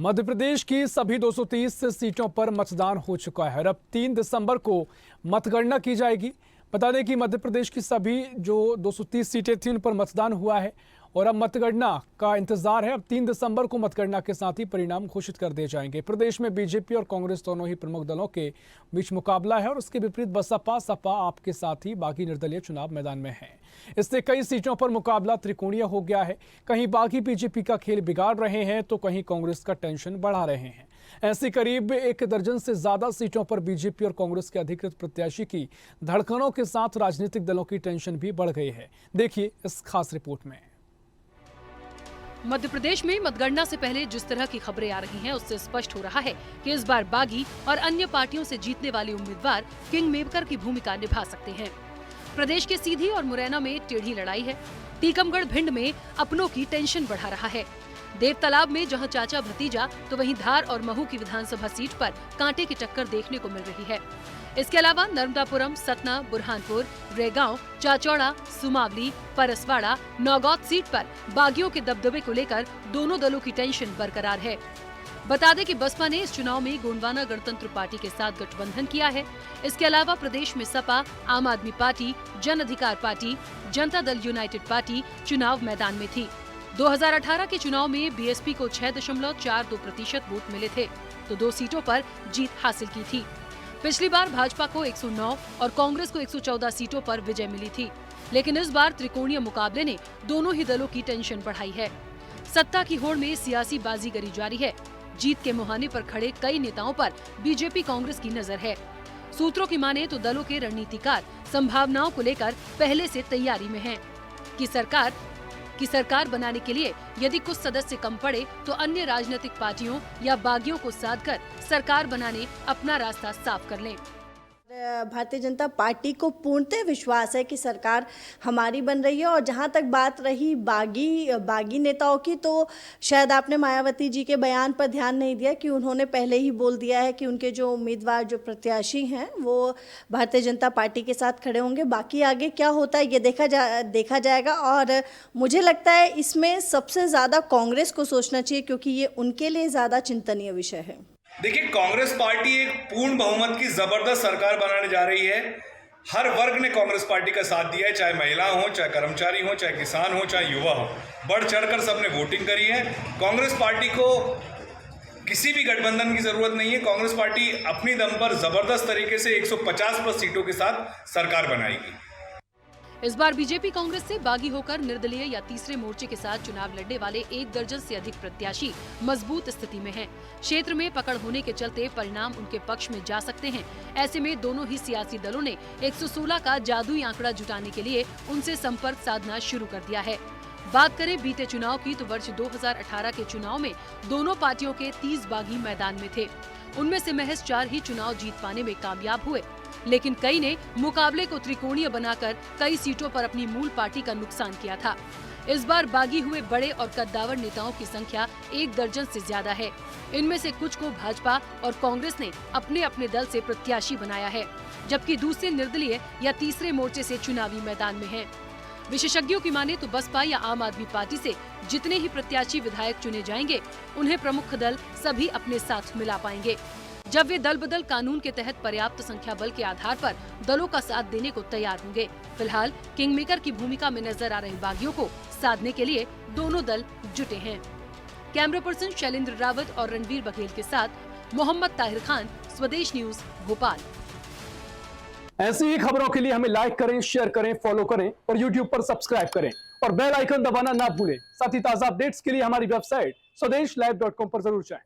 मध्य प्रदेश की सभी 230 सीटों पर मतदान हो चुका है और अब 3 दिसंबर को मतगणना की जाएगी। बता दें कि मध्य प्रदेश की सभी जो 230 सीटें थी उन पर मतदान हुआ है और अब मतगणना का इंतजार है। अब 3 दिसंबर को मतगणना के साथ ही परिणाम घोषित कर दिए जाएंगे। प्रदेश में बीजेपी और कांग्रेस दोनों ही प्रमुख दलों के बीच मुकाबला है और उसके विपरीत बसपा सपा आप के साथ ही बागी निर्दलीय चुनाव मैदान में है। इससे कई सीटों पर मुकाबला त्रिकोणीय हो गया है। कहीं बागी बीजेपी का खेल बिगाड़ रहे हैं तो कहीं कांग्रेस का टेंशन बढ़ा रहे हैं। ऐसी करीब 1 दर्जन से ज्यादा सीटों पर बीजेपी और कांग्रेस के अधिकृत प्रत्याशी की धड़कनों के साथ राजनीतिक दलों की टेंशन भी बढ़ गई है। देखिए इस खास रिपोर्ट में। मध्य प्रदेश में मतगणना से पहले जिस तरह की खबरें आ रही हैं, उससे स्पष्ट हो रहा है कि इस बार बागी और अन्य पार्टियों से जीतने वाले उम्मीदवार किंग मेकर की भूमिका निभा सकते हैं। प्रदेश के सीधी और मुरैना में टेढ़ी लड़ाई है। टीकमगढ़ भिंड में अपनों की टेंशन बढ़ा रहा है। देवतालाब में जहां चाचा भतीजा तो वहीं धार और महू की विधानसभा सीट पर कांटे की टक्कर देखने को मिल रही है। इसके अलावा नर्मदापुरम, सतना, बुरहानपुर, रेगांव, चाचौड़ा, सुमावली, परसवाड़ा, नौगौत सीट पर बागियों के दबदबे को लेकर दोनों दलों की टेंशन बरकरार है। बता दें कि बसपा ने इस चुनाव में गोंडवाना गणतंत्र पार्टी के साथ गठबंधन किया है। इसके अलावा प्रदेश में सपा, आम आदमी पार्टी, जन अधिकार party, Janata Dal United party चुनाव मैदान में थी। 2018 के चुनाव में बीएसपी को 6.42% वोट मिले थे तो 2 सीटों पर जीत हासिल की थी। पिछली बार भाजपा को 109 और कांग्रेस को 114 सीटों पर विजय मिली थी, लेकिन इस बार त्रिकोणीय मुकाबले ने दोनों ही दलों की टेंशन बढ़ाई है। सत्ता की होड़ में सियासी बाजीगरी जारी है। जीत के मुहाने पर खड़े कई नेताओं पर बीजेपी कांग्रेस की नजर है। सूत्रों की माने तो दलों के रणनीतिकार संभावनाओं को लेकर पहले से तैयारी में हैं कि सरकार बनाने के लिए यदि कुछ सदस्य कम पड़े तो अन्य राजनीतिक पार्टियों या बागियों को साध कर सरकार बनाने अपना रास्ता साफ कर लें। भारतीय जनता पार्टी को पूर्णतः विश्वास है कि सरकार हमारी बन रही है। और जहां तक बात रही बागी नेताओं की, तो शायद आपने मायावती जी के बयान पर ध्यान नहीं दिया कि उन्होंने पहले ही बोल दिया है कि उनके जो उम्मीदवार जो प्रत्याशी हैं वो भारतीय जनता पार्टी के साथ खड़े होंगे। बाकी आगे क्या होता है ये देखा जाएगा। और मुझे लगता है इसमें सबसे ज़्यादा कांग्रेस को सोचना चाहिए क्योंकि ये उनके लिए ज़्यादा चिंतनीय विषय है। देखिए, कांग्रेस पार्टी एक पूर्ण बहुमत की जबरदस्त सरकार बनाने जा रही है। हर वर्ग ने कांग्रेस पार्टी का साथ दिया है, चाहे महिला हो, चाहे कर्मचारी हो, चाहे किसान हो, चाहे युवा हो। बढ़ चढ़कर सबने वोटिंग करी है। कांग्रेस पार्टी को किसी भी गठबंधन की जरूरत नहीं है। कांग्रेस पार्टी अपनी दम पर जबरदस्त तरीके से 150 प्लस सीटों के साथ सरकार बनाएगी। इस बार बीजेपी कांग्रेस से बागी होकर निर्दलीय या तीसरे मोर्चे के साथ चुनाव लड़ने वाले 1 दर्जन से अधिक प्रत्याशी मजबूत स्थिति में हैं। क्षेत्र में पकड़ होने के चलते परिणाम उनके पक्ष में जा सकते हैं। ऐसे में दोनों ही सियासी दलों ने 116 का जादुई आंकड़ा जुटाने के लिए उनसे संपर्क साधना शुरू कर दिया है। बात करें बीते चुनाव की तो वर्ष 2018 के चुनाव में दोनों पार्टियों के 30 बागी मैदान में थे। उनमें से महज 4 ही चुनाव जीत पाने में कामयाब हुए, लेकिन कई ने मुकाबले को त्रिकोणीय बनाकर कई सीटों पर अपनी मूल पार्टी का नुकसान किया था। इस बार बागी हुए बड़े और कद्दावर नेताओं की संख्या 1 दर्जन से ज्यादा है। इनमें से कुछ को भाजपा और कांग्रेस ने अपने अपने दल से प्रत्याशी बनाया है, जबकि दूसरे निर्दलीय या तीसरे मोर्चे से चुनावी मैदान में हैं। विशेषज्ञों की माने तो बसपा या आम आदमी पार्टी से जितने ही प्रत्याशी विधायक चुने जाएंगे, उन्हें प्रमुख दल सभी अपने साथ मिला पाएंगे। जब वे दल बदल कानून के तहत पर्याप्त संख्या बल के आधार पर दलों का साथ देने को तैयार होंगे। फिलहाल किंग मेकर की भूमिका में नजर आ रहे बागियों को साधने के लिए दोनों दल जुटे हैं। कैमरा पर्सन शैलेंद्र रावत और रणवीर बघेल के साथ मोहम्मद ताहिर खान, स्वदेश न्यूज, भोपाल। ऐसी ही खबरों के लिए हमें लाइक करें, शेयर करें, फॉलो करें और यूट्यूब पर सब्सक्राइब करें और बेल आइकन दबाना ना भूलें। साथ ही ताज़ा अपडेट्स के लिए हमारी वेबसाइट swadesh live.com पर जरूर जाएं।